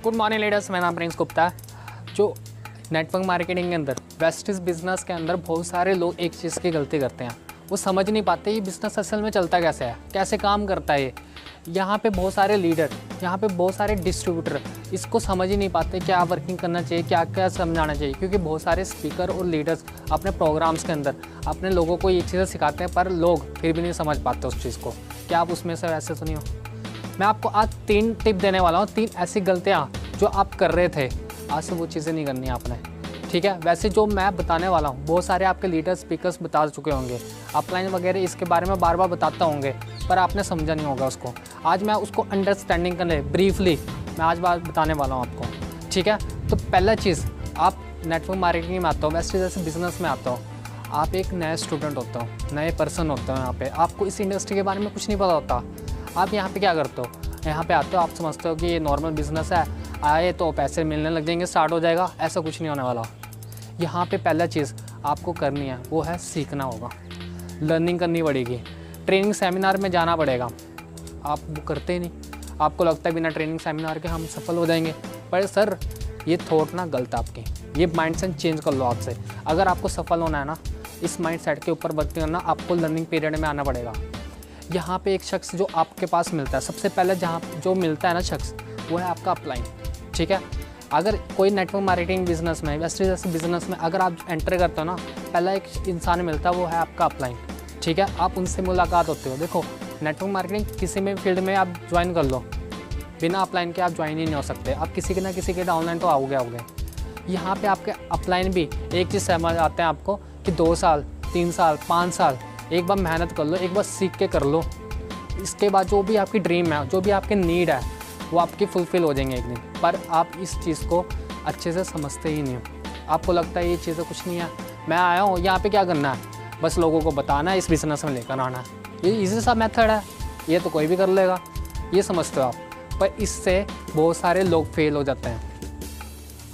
Good morning leaders, मेरा नाम Prince Gupta है। जो नेटवर्क मार्केटिंग के अंदर वेस्टिज बिजनेस के अंदर बहुत सारे लोग एक चीज़ की गलती करते हैं, वो समझ नहीं पाते ये बिज़नेस असल में चलता कैसे है, कैसे काम करता है ये। यहाँ पे बहुत सारे लीडर, यहाँ पे बहुत सारे डिस्ट्रीब्यूटर इसको समझ ही नहीं पाते क्या वर्किंग करना चाहिए, क्या क्या समझाना चाहिए। क्योंकि बहुत सारे स्पीकर और लीडर्स अपने प्रोग्राम्स के अंदर अपने लोगों को ये चीज़ें सिखाते हैं, पर लोग फिर भी नहीं समझ पाते उस चीज़ को। क्या आप उसमें से वैसे तो नहीं हो? मैं आपको आज 3 टिप देने वाला हूँ, 3 ऐसी गलतियाँ जो आप कर रहे थे, आज से वो चीज़ें नहीं करनी आपने, ठीक है। वैसे जो मैं बताने वाला हूँ बहुत सारे आपके लीडर स्पीकर्स बता चुके होंगे, अपलाइन वगैरह इसके बारे में बार बार बताता होंगे, पर आपने समझा नहीं होगा उसको। आज मैं उसको अंडरस्टैंडिंग करने ब्रीफली मैं आज बात बताने वाला हूँ आपको, ठीक है। तो पहला चीज़, आप नेटवर्क मार्केटिंग में आते हो, वैसे जैसे बिजनेस में आता हो, आप एक नए स्टूडेंट होते हो, नए पर्सन होते हो। यहाँ पे आपको इस इंडस्ट्री के बारे में कुछ नहीं पता होता। आप यहाँ पे क्या करते हो, यहाँ पे आते हो, आप समझते हो कि ये नॉर्मल बिजनेस है, आए तो पैसे मिलने लग जाएंगे, स्टार्ट हो जाएगा। ऐसा कुछ नहीं होने वाला। यहाँ पे पहला चीज़ आपको करनी है वो है सीखना होगा, लर्निंग करनी पड़ेगी, ट्रेनिंग सेमिनार में जाना पड़ेगा। आप वो करते ही नहीं, आपको लगता है बिना ट्रेनिंग सेमिनार के हम सफल हो जाएंगे, पर सर ये थॉट ना गलत आपकी, ये माइंडसेट चेंज कर लो आपसे। अगर आपको सफल होना है ना, इस माइंडसेट के ऊपर वर्क करना, आपको लर्निंग पीरियड में आना पड़ेगा। यहाँ पे एक शख्स जो आपके पास मिलता है, सबसे पहले जहाँ जो मिलता है ना शख्स, वो है आपका अपलाइन, ठीक है। अगर कोई नेटवर्क मार्केटिंग बिजनेस में, वैसे जैसे बिजनेस में अगर आप एंटर करते हो ना, पहला एक इंसान मिलता है वो है आपका अपलाइन, ठीक है। आप उनसे मुलाकात होते हो। देखो नेटवर्क मार्केटिंग किसी में फील्ड में आप ज्वाइन कर लो, बिना अपलाइन के आप ज्वाइन ही नहीं हो सकते। आप किसी के ना किसी के डाउनलाइन तो आओगे। यहाँ पे आपके अपलाइन भी एक चीज़ समझ आते हैं आपको कि 2 साल 3 साल 5 साल एक बार मेहनत कर लो, एक बार सीख के कर लो। इसके बाद जो भी आपकी ड्रीम है, जो भी आपके नीड है, वो आपकी फुलफ़िल हो जाएंगे एक दिन। पर आप इस चीज़ को अच्छे से समझते ही नहीं हो। आपको लगता है ये चीज़ें कुछ नहीं है, मैं आया हूँ यहाँ पे क्या करना है, बस लोगों को बताना है, इस बिज़नेस में लेकर आना है, ये इजी सा मेथड है, ये तो कोई भी कर लेगा, ये समझते हो आप। पर इससे बहुत सारे लोग फेल हो जाते हैं।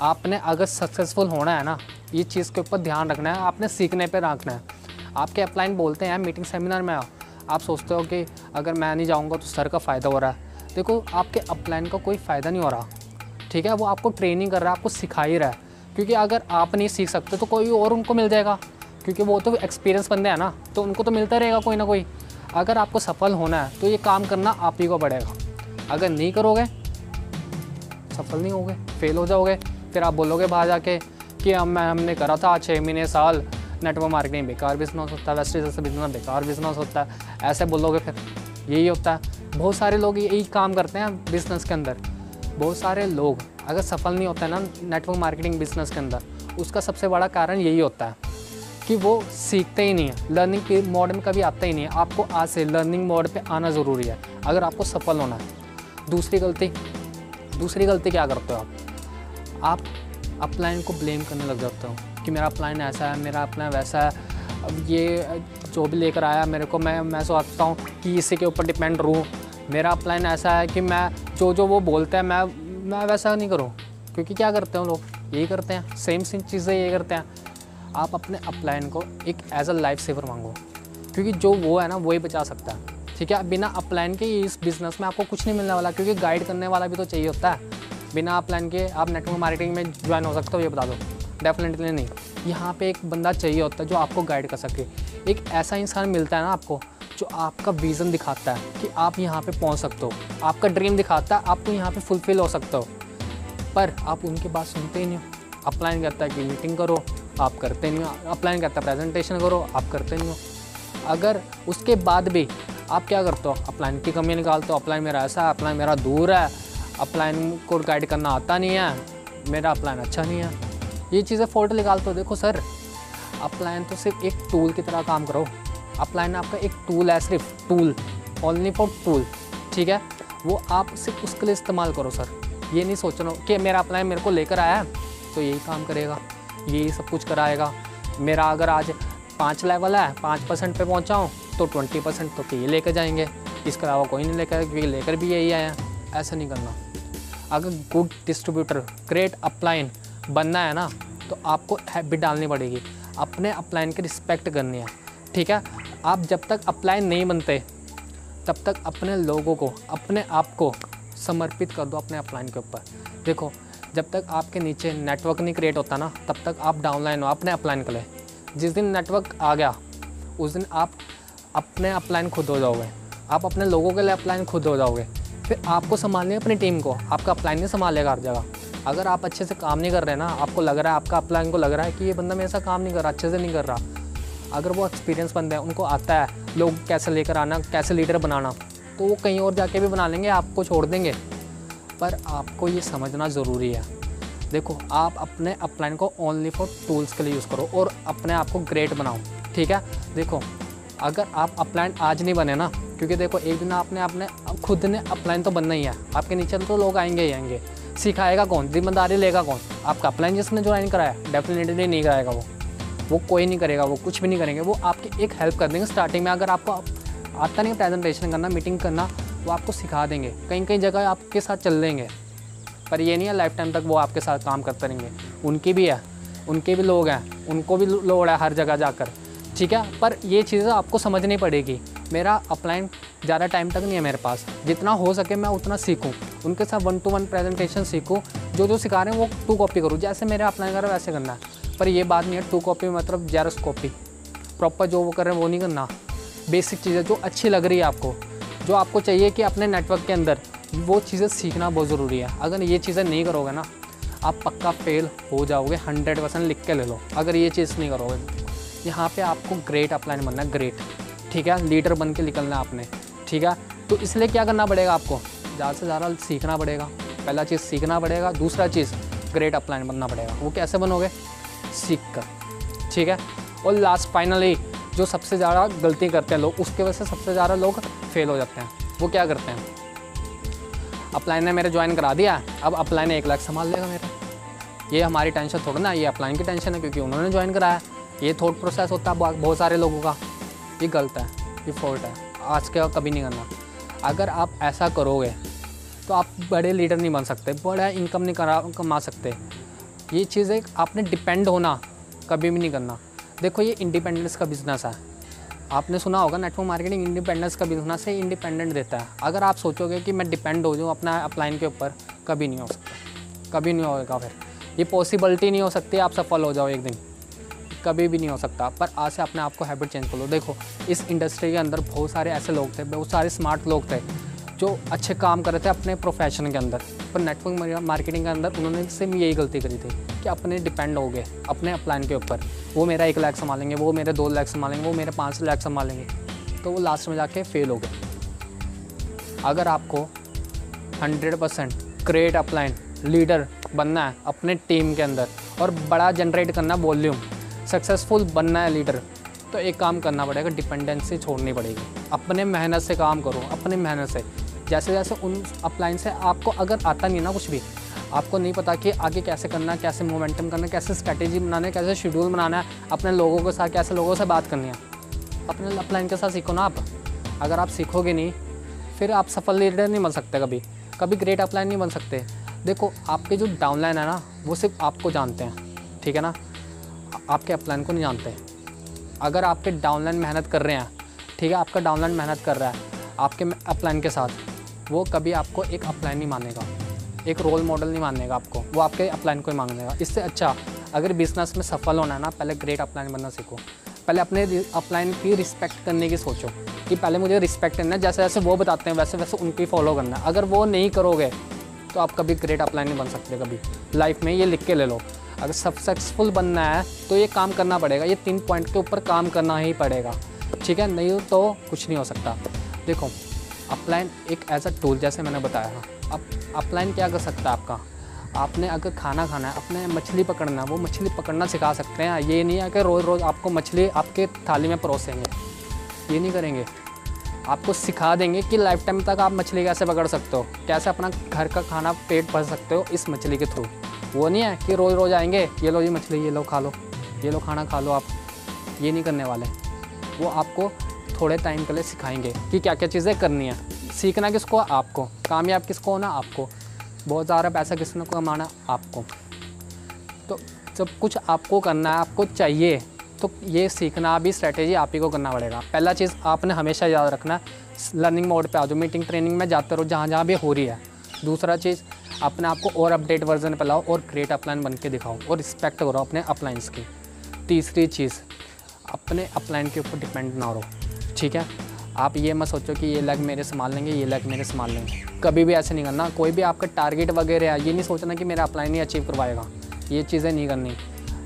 आपने अगर सक्सेसफुल होना है ना, ये चीज़ के ऊपर ध्यान रखना है, आपने सीखने पर रखना है। आपके अपलाइन बोलते हैं मीटिंग सेमिनार में आओ, आप सोचते हो कि अगर मैं नहीं जाऊँगा तो सर का फ़ायदा हो रहा है। देखो आपके अपलाइन का कोई फ़ायदा नहीं हो रहा, ठीक है। वो आपको ट्रेनिंग कर रहा है, आपको सिखा ही रहा है। क्योंकि अगर आप नहीं सीख सकते तो कोई और उनको मिल जाएगा, क्योंकि वो तो एक्सपीरियंस बंदे हैं ना, तो उनको तो मिलता रहेगा कोई ना कोई। अगर आपको सफल होना है तो ये काम करना आप ही को पड़ेगा। अगर नहीं करोगे सफल नहीं होगे, फेल हो जाओगे। फिर आप बोलोगे बाहर जाके कि हमने करा था 6 महीने साल, नेटवर्क मार्केटिंग बेकार बिजनेस होता है, वेस्टेज जैसे बिजनेस बेकार बिजनेस होता है, ऐसे बोलोगे। फिर यही होता है, बहुत सारे लोग यही काम करते हैं बिज़नेस के अंदर। बहुत सारे लोग अगर सफल नहीं होता है ना नेटवर्क मार्केटिंग बिजनेस के अंदर, उसका सबसे बड़ा कारण यही होता है कि वो सीखते ही नहीं है, लर्निंग मोड में कभी आता ही नहीं है। आपको आज से लर्निंग मोड पे आना ज़रूरी है अगर आपको सफल होना है। दूसरी गलती क्या करते हो आप अपलाइन को ब्लेम करने लग जाते हो कि मेरा अपलाइन ऐसा है, मेरा अपलाइन वैसा है, अब ये जो भी लेकर आया मेरे को, मैं सोचता हूँ कि इसी के ऊपर डिपेंड रहूँ। मेरा अपलाइन ऐसा है कि मैं जो वो बोलते हैं मैं वैसा नहीं करूँ। क्योंकि क्या करते हैं लोग, यही करते हैं, सेम चीज़ें यही करते हैं। आप अपने अपलाइन को एक एज अ लाइफ सेवर मांगो, क्योंकि जो वो है ना वही बचा सकता है, ठीक है। बिना अपलाइन के इस बिज़नेस में आपको कुछ नहीं मिलने वाला, क्योंकि गाइड करने वाला भी तो चाहिए होता है। बिना अपलाइन के आप नेटवर्क मार्केटिंग में ज्वाइन हो सकते हो, ये बता दो? डेफिनेटली नहीं। यहाँ पे एक बंदा चाहिए होता है जो आपको गाइड कर सके। एक ऐसा इंसान मिलता है ना आपको जो आपका विज़न दिखाता है कि आप यहाँ पे पहुँच सकते हो, आपका ड्रीम दिखाता है, आपको यहाँ पे फुलफ़िल हो सकते हो। पर आप उनकी बात सुनते ही नहीं हो। अपलाइन कहता है कि मीटिंग करो, आप करते नहीं हो। अपलाइन कहता है प्रेजेंटेशन करो, आप करते नहीं हो। अगर उसके बाद भी आप क्या करते हो, अपलाइन की कमी निकालते हो, अपलाइन मेरा ऐसा है, अपलाइन मेरा दूर है, अपलाइन को गाइड करना आता नहीं है, मेरा अपलाइन अच्छा नहीं है, ये चीज़ें फॉल्ट निकालते हो। देखो सर, अपलाइन तो सिर्फ एक टूल की तरह काम करो। अपलाइन आपका एक टूल है, सिर्फ टूल, ओनली फॉर टूल, ठीक है। वो आप सिर्फ उसके लिए इस्तेमाल करो सर। ये नहीं सोचना कि मेरा अपलाइन मेरे को लेकर आया है तो यही काम करेगा, यही सब कुछ कराएगा। मेरा अगर आज 5 लेवल है, 5% पे पहुँचा हूँ तो 20% तो ये लेकर जाएंगे, इसके अलावा कोई नहीं लेकर, क्योंकि लेकर भी यही आया। ऐसा नहीं करना। अगर गुड डिस्ट्रीब्यूटर, ग्रेट अपलाइन बनना है ना, तो आपको हैबिट डालनी पड़ेगी, अपने अपलाइन की रिस्पेक्ट करनी है, ठीक है। आप जब तक अपलाइन नहीं बनते तब तक अपने लोगों को, अपने आप को समर्पित कर दो अपने अपलाइन के ऊपर। देखो, जब तक आपके नीचे नेटवर्क नहीं क्रिएट होता ना, तब तक आप डाउनलाइन हो अपने अपलाइन के लिए। जिस दिन नेटवर्क आ गया उस दिन आप अपने अपलाइन खुद हो जाओगे, आप अपने लोगों के लिए अपलाइन खुद हो जाओगे। फिर आपको संभालनी है अपनी टीम को, आपका अपलाइन नहीं संभालेगा हर जगह। अगर आप अच्छे से काम नहीं कर रहे ना, आपको लग रहा है, आपका अपलाइन को लग रहा है कि ये बंदा मेरे साथ काम नहीं कर रहा, अच्छे से नहीं कर रहा, अगर वो एक्सपीरियंस बंदा है, उनको आता है लोग कैसे लेकर आना, कैसे लीडर बनाना, तो वो कहीं और जाके भी बना लेंगे, आपको छोड़ देंगे। पर आपको ये समझना ज़रूरी है। देखो, आप अपने अपलाइन को ओनली फॉर टूल्स के लिए यूज़ करो और अपने आप को ग्रेट बनाओ, ठीक है। देखो, अगर आप अपलाइन आज नहीं बने ना, क्योंकि देखो एक दिन आपने अपने खुद ने अपलाइन तो बनना ही है, आपके नीचे तो लोग आएंगे ही आएंगे। सिखाएगा कौन, जिम्मेदारी लेगा कौन? आपका अपलाइन जिसने ज्वाइन कराया? डेफिनेटली नहीं कराएगा वो कोई नहीं करेगा, वो कुछ भी नहीं करेंगे। वो आपकी एक हेल्प कर देंगे स्टार्टिंग में। अगर आपको आता नहीं प्रेजेंटेशन करना, मीटिंग करना, वो आपको सिखा देंगे, कहीं कहीं जगह आपके साथ चल देंगे। पर ये नहीं है लाइफ टाइम तक वो आपके साथ काम करते रहेंगे। उनकी भी है, उनके भी लोग हैं, उनको भी लोड है हर जगह जाकर, ठीक है। पर ये चीज़ें आपको समझनी पड़ेगी। मेरा अपलाइन ज़्यादा टाइम तक नहीं है मेरे पास, जितना हो सके मैं उतना सीखूं, उनके साथ 1 to 1 प्रेजेंटेशन सीखूं, जो सिखा रहे हैं वो 2 कॉपी करूँ, जैसे मेरे अपलाइन कर रहे वैसे करना है। पर ये बात नहीं है 2 कॉपी मतलब जेरॉक्स कॉपी, प्रॉपर जो वो कर रहे हैं वो नहीं करना। बेसिक चीज़ें जो अच्छी लग रही है आपको, जो आपको चाहिए कि अपने नेटवर्क के अंदर, वो चीज़ें सीखना बहुत ज़रूरी है। अगर ये चीज़ें नहीं करोगे ना, आप पक्का फेल हो जाओगे, 100% लिख के ले लो। अगर ये चीज़ नहीं करोगे, यहाँ पे आपको ग्रेट अपलाइन बनना है, ग्रेट, ठीक है, लीडर बन के निकलना है आपने, ठीक है। तो इसलिए क्या करना पड़ेगा आपको? ज़्यादा से ज़्यादा सीखना पड़ेगा। पहला चीज़ सीखना पड़ेगा, दूसरा चीज़ ग्रेट अपलाइन बनना पड़ेगा। वो कैसे बनोगे? सीख कर, ठीक है। और लास्ट फाइनली जो सबसे ज़्यादा गलती करते हैं लोग, उसके वजह से सबसे ज़्यादा लोग फेल हो जाते हैं। वो क्या करते हैं? अपलाइन ने मेरे ज्वाइन करा दिया, अब अपलाइन ने 1 लाख संभाल लेगा मेरा। ये हमारी टेंशन थोड़ा ना, ये अपलाइन की टेंशन है, क्योंकि उन्होंने ज्वाइन कराया। ये थॉट प्रोसेस होता है बहुत सारे लोगों का। ये गलत है, ये फॉल्ट है, आज के कभी नहीं करना। अगर आप ऐसा करोगे तो आप बड़े लीडर नहीं बन सकते, बड़ा इनकम नहीं कमा सकते। ये चीज़ें आपने डिपेंड होना कभी भी नहीं करना। देखो, ये इंडिपेंडेंस का बिज़नेस है। आपने सुना होगा नेटवर्क मार्केटिंग इंडिपेंडेंस का बिज़नेस है, इंडिपेंडेंट देता है। अगर आप सोचोगे कि मैं डिपेंड हो जाऊँ अपना अपलाइन के ऊपर, कभी नहीं हो सकता, कभी नहीं होगा। फिर ये पॉसिबिलिटी नहीं हो सकती आप सफल हो जाओ एक दिन, कभी भी नहीं हो सकता। पर आज से अपने आप को हैबिट चेंज कर लो। देखो, इस इंडस्ट्री के अंदर बहुत सारे ऐसे लोग थे, बहुत सारे स्मार्ट लोग थे जो अच्छे काम कर रहे थे अपने प्रोफेशन के अंदर, पर नेटवर्क मार्केटिंग के अंदर उन्होंने सेम यही गलती करी थी कि अपने डिपेंड हो गए अपने अपलाइन के ऊपर। वो मेरा 1 लाख संभालेंगे, वो मेरे 2 लाख संभालेंगे, वो मेरे 5 लाख संभालेंगे, तो वो लास्ट में जाके फेल हो गए। अगर आपको 100% ग्रेट अपलाइन लीडर बनना है अपने टीम के अंदर और बड़ा जनरेट करना वॉल्यूम, सक्सेसफुल बनना है लीडर, तो एक काम करना पड़ेगा, डिपेंडेंसी छोड़नी पड़ेगी। अपने मेहनत से काम करो, अपने मेहनत से। जैसे जैसे उन अपलाइन से आपको अगर आता नहीं ना कुछ भी, आपको नहीं पता कि आगे कैसे करना है, कैसे मोमेंटम करना है, कैसे स्ट्रैटेजी बनाना है, कैसे शेड्यूल बनाना है, अपने लोगों के साथ कैसे लोगों से बात करनी है, अपने अपलाइन के साथ सीखो ना आप। अगर आप सीखोगे नहीं, फिर आप सफल लीडर नहीं बन सकते, कभी ग्रेट अपलाइन नहीं बन सकते। देखो, आपके जो डाउनलाइन है ना, वो सिर्फ आपको जानते हैं, ठीक है ना, आपके अपलाइन को नहीं जानते। अगर आपके डाउनलाइन मेहनत कर रहे हैं, ठीक है, आपका डाउनलाइन मेहनत कर रहा है आपके अपलाइन के साथ, वो कभी आपको एक अपलाइन नहीं मानेगा, एक रोल मॉडल नहीं मानेगा आपको, वो आपके अपलाइन को ही मानेगा। इससे अच्छा अगर बिजनेस में सफल होना है ना, पहले ग्रेट अपलाइन बनना सीखो। पहले अपने अपलाइन की रिस्पेक्ट करने की सोचो कि पहले मुझे रिस्पेक्ट करना है, जैसे जैसे वो बताते हैं वैसे वैसे उनकी फॉलो करना है। अगर वो नहीं करोगे तो आप कभी ग्रेट अपलाइन नहीं बन सकते कभी लाइफ में। ये लिख के ले लो, अगर सक्सेसफुल बनना है तो ये काम करना पड़ेगा, ये 3 पॉइंट के ऊपर काम करना ही पड़ेगा, ठीक है, नहीं तो कुछ नहीं हो सकता। देखो, अपलाइन एक एज अ टूल, जैसे मैंने बताया, अब अपलाइन क्या कर सकता है आपका? आपने अगर खाना खाना है, अपने मछली पकड़ना है, वो मछली पकड़ना सिखा सकते हैं। ये नहीं है कि रोज़ रोज़ आपको मछली आपके थाली में परोसेंगे, ये नहीं करेंगे। आपको सिखा देंगे कि लाइफ टाइम तक आप मछली कैसे पकड़ सकते हो, कैसे अपना घर का खाना पेट भर सकते हो इस मछली के थ्रू। वो नहीं है कि रोज़ रोज़ आएंगे, ये लो ये मछली, ये लो खा लो, ये लो खाना खा लो आप, ये नहीं करने वाले। वो आपको थोड़े टाइम के लिए सिखाएंगे कि क्या क्या चीज़ें करनी है। सीखना किसको? आपको। कामयाब किसको होना? आपको। बहुत ज़्यादा पैसा किसने को कमाना? आपको। तो जब कुछ आपको करना है, आपको चाहिए, तो ये सीखना भी स्ट्रैटेजी आप ही को करना पड़ेगा। पहला चीज़ आपने हमेशा याद रखना है, लर्निंग मोड पे आ जाओ, मीटिंग ट्रेनिंग में जाते रहो जहाँ जहाँ भी हो रही है। दूसरा चीज़, अपने आप को और अपडेट वर्जन पे लाओ और ग्रेट अपलाइन बन के दिखाओ और रिस्पेक्ट करो अपने अपलाइंस की। तीसरी चीज़, अपने अपलाइन के ऊपर डिपेंड ना रहो, ठीक है। आप ये मत सोचो कि ये लेग मेरे संभाल लेंगे, ये लेग मेरे संभाल लेंगे, कभी भी ऐसे नहीं करना। कोई भी आपका टारगेट वगैरह है, ये नहीं सोचना कि मेरा अपलाइन ही अचीव करवाएगा, ये चीज़ें नहीं करनी।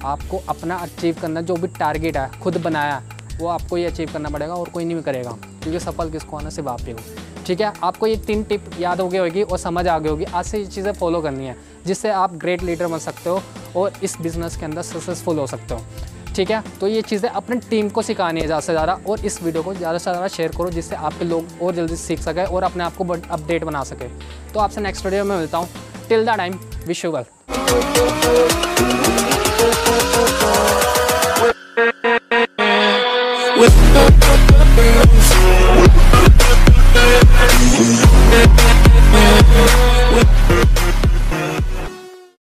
आपको अपना अचीव करना, जो भी टारगेट है खुद बनाया वो आपको ये अचीव करना पड़ेगा और कोई नहीं करेगा, क्योंकि सफल किसको आना, सिर्फ आप ही हो, ठीक है। आपको ये 3 टिप याद हो गई होगी और समझ आ गई होगी। आज से ये चीज़ें फॉलो करनी है, जिससे आप ग्रेट लीडर बन सकते हो और इस बिज़नेस के अंदर सक्सेसफुल हो सकते हो, ठीक है। तो ये चीज़ें अपनी टीम को सिखानी है ज़्यादा से ज़्यादा, और इस वीडियो को ज़्यादा से ज़्यादा शेयर करो, जिससे आपके लोग और जल्दी सीख सके और अपने आप को अपडेट बना सके। तो आपसे नेक्स्ट वीडियो में मिलता हूँ। Till the time, wish you well.